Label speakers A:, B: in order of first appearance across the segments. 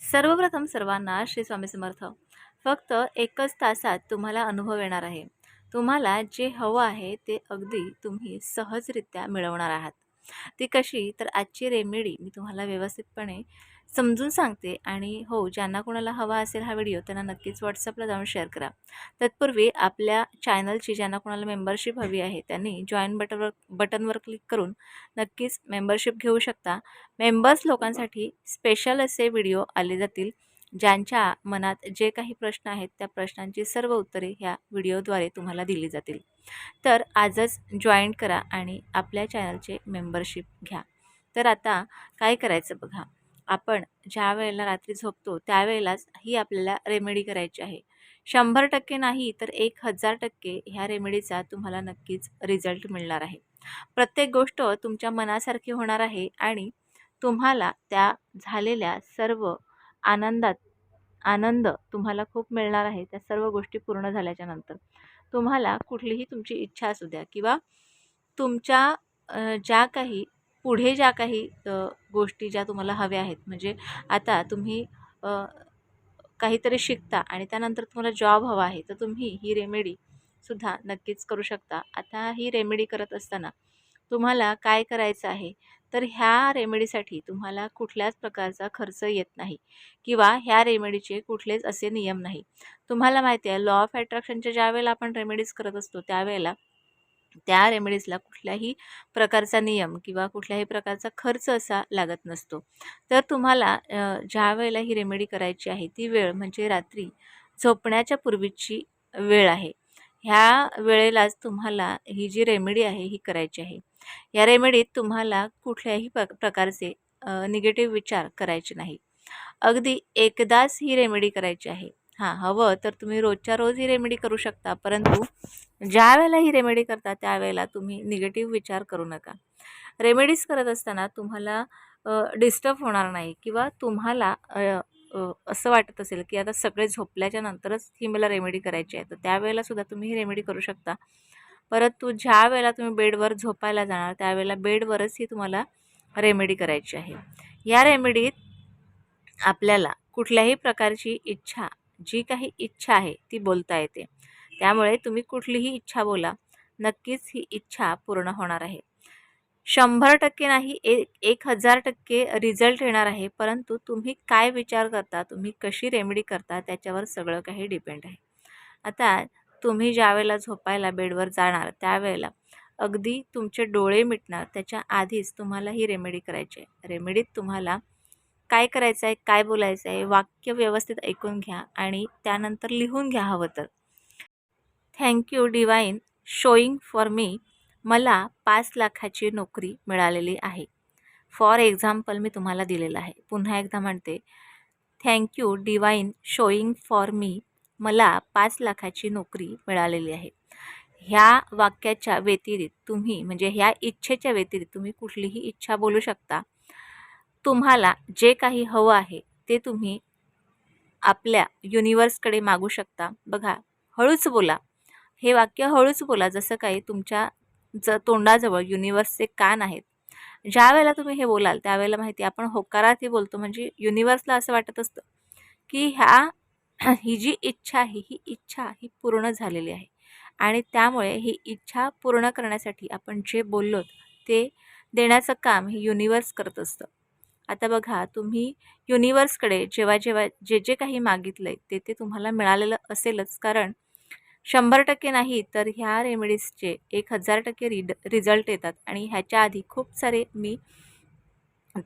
A: सर्वप्रथम सर्वांना श्री स्वामी समर्थ. फक्त एकच तासात तुम्हाला अनुभव येणार आहे. तुम्हाला जे हवं आहे ते अगदी तुम्ही सहजरित्या मिळवणार आहात. ती कशी? तर आजची रेमेडी मी तुम्हाला व्यवस्थितपणे समजून सांगते आणि हो, ज्यांना कोणाला हवा असेल हा व्हिडिओ त्यांना नक्कीच WhatsAppला जाऊन शेअर करा. तत्पूर्वी आपल्या चॅनलची ज्यांना कोणाला मेंबरशिप हवी आहे त्यांनी जॉइन बटनवर क्लिक करून नक्कीच मेंबरशिप घेऊ शकता. मेंबर्स लोकांसाठी स्पेशल असे व्हिडिओ आले जातील, ज्यांच्या मनात जे काही प्रश्न आहेत त्या प्रश्नांची सर्व उत्तरे ह्या व्हिडिओद्वारे तुम्हाला दिली जातील. तर आजच जॉईन करा आणि आपल्या चॅनलचे मेंबरशिप घ्या. तर आता काय करायचं बघा, आपण ज्या वेळेला रात्री झोपतो त्यावेळेलाच ही आपल्याला रेमेडी करायची आहे. 100% नाही तर 1000% ह्या रेमेडीचा तुम्हाला नक्कीच रिझल्ट मिळणार आहे. प्रत्येक गोष्ट तुमच्या मनासारखी होणार आहे आणि तुम्हाला त्या झालेल्या सर्व आनंदात आनंद तुम्हाला खूप मिळणार आहे. त्या सर्व गोष्टी पूर्ण झाल्याच्या नंतर तुम्हाला कुठलीही तुमची इच्छा असू द्या किंवा तुमच्या ज्या काही पुढे ज्या काही गोष्टी ज्या तुम्हाला हव्या आहेत, म्हणजे आता तुम्ही काहीतरी शिकता आणि त्यानंतर तुम्हाला जॉब हवा आहे, तर तुम्ही ही रेमेडी सुद्धा नक्कीच करू शकता. आता ही रेमेडी करत असताना तुम्हाला काय करायचं आहे, तर ह्या रेमेडीसाठी तुम्हाला कुठल्याच प्रकारचा खर्च येत नाही किंवा ह्या रेमेडीचे कुठलेच असे नियम नाही. तुम्हाला माहिती आहे, लॉ ऑफ अट्रॅक्शनच्या ज्यावेळेला आपण रेमेडीज करत असतो त्यावेळेला त्या रेमेडीजला कुठल्याही प्रकारचा नियम किंवा कुठल्याही प्रकारचा खर्च असा लागत नसतो. तर तुम्हाला ज्या वेळेला ही रेमेडी करायची आहे ती वेळ म्हणजे रात्री झोपण्याच्या पूर्वीची वेळ आहे. ह्या वेळेलाच तुम्हाला ही जी रेमेडी आहे ही करायची आहे. या रेमेडीत तुम्हाला कुठल्याही प्रकारचे निगेटिव्ह विचार करायचे नाही. अगदी एकदाच ही रेमेडी करायची आहे. हां, हवं तर तुम्ही रोजच्या रोज ही रेमेडी करू शकता, परंतु ज्यावेळेला ही रेमेडी करता त्यावेळेला तुम्ही निगेटिव्ह विचार करू नका. रेमेडीज करत असताना तुम्हाला डिस्टर्ब होणार नाही किंवा तुम्हाला असं वाटत असेल की आता सगळे झोपल्याच्या नंतरच ही मला रेमेडी करायची आहे, तर त्यावेळेला सुद्धा तुम्ही ही रेमेडी करू शकता. परंतु ज्या वेळेला तुम्ही बेडवर झोपायला जाणार त्यावेळेला बेडवरच ही तुम्हाला रेमेडी करायची आहे. या रेमेडीत आपल्याला कुठल्याही प्रकारची इच्छा, जी काही इच्छा आहे ती बोलता येते. त्यामुळे तुम्ही कुठलीही इच्छा बोला, नक्कीच ही इच्छा पूर्ण होणार आहे. 100% नाही, 1000% रिझल्ट येणार आहे. परंतु तुम्ही काय विचार करता, तुम्ही कशी रेमेडी करता त्याच्यावर सगळं काही डिपेंड आहे. आता तुम्ही ज्यावेळेला झोपायला बेडवर जाणार त्यावेळेला अगदी तुमचे डोळे मिटणार त्याच्या आधीच तुम्हाला ही रेमेडी करायची आहे. रेमेडीत तुम्हाला काय करायचं आहे, काय बोलायचं आहे, वाक्य व्यवस्थित ऐकून घ्या आणि त्यानंतर लिहून घ्या हवं तर. Thank you divine showing for me. मला 5 लाखाची नोकरी मिळालेली आहे. फॉर एक्झाम्पल मी तुम्हाला दिलेलं आहे. पुन्हा एकदा म्हणते, thank you divine showing for me. मला 5 लाखाची नोकरी मिळालेली आहे. ह्या वाक्याच्या व्यतिरिक्त तुम्ही म्हणजे ह्या इच्छेच्या व्यतिरिक्त तुम्ही कुठलीही इच्छा बोलू शकता. तुम्हाला जे काही हवं आहे ते तुम्ही आपल्या युनिवर्सकडे मागू शकता. बघा, हळूच बोला. हे वाक्य हळूच बोला, जसं काही तुमच्या तोंडाजवळ युनिवर्सचे कान आहेत. ज्यावेळेला तुम्ही हे बोलाल त्यावेळेला माहिती आहे आपण होकारार्थी बोलतो, म्हणजे युनिवर्सला असं वाटत असतं की ही जी इच्छा आहे ही इच्छा ही पूर्ण झालेली आहे आणि त्यामुळे ही इच्छा पूर्ण करण्यासाठी आपण जे बोललो ते देण्याचं काम हे युनिवर्स करत असतं. आता बघा, तुम्ही युनिवर्सकडे जेव्हा जेव्हा जे जे काही मागितलं आहे ते तुम्हाला मिळालेलं असेलच, कारण 100% नाही तर ह्या रेमेडीजचे 1000% रिझल्ट येतात आणि ह्याच्या आधी खूप सारे मी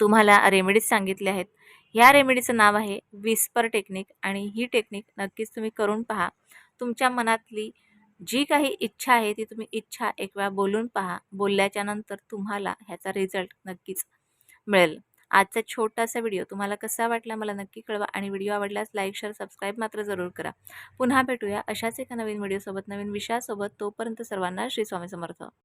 A: तुम्हाला रेमेडीज सांगितले आहेत. ह्या रेमेडीचं नाव आहे विस्पर टेक्निक आणि ही टेक्निक नक्कीच तुम्ही करून पहा. तुमच्या मनातली जी काही इच्छा आहे ती तुम्ही इच्छा एक वेळा बोलून पहा. बोलल्याच्या नंतर तुम्हाला ह्याचा रिझल्ट नक्कीच मिळेल. आजचा छोटासा व्हिडिओ तुम्हाला कसा वाटला मला नक्की कळवा आणि व्हिडिओ आवडल्यास लाईक, शेअर, सबस्क्राईब मात्र जरूर करा. पुन्हा भेटूया अशाच एका नवीन व्हिडिओसोबत, नवीन विषयासोबत. तोपर्यंत सर्वांना श्री स्वामी समर्थ.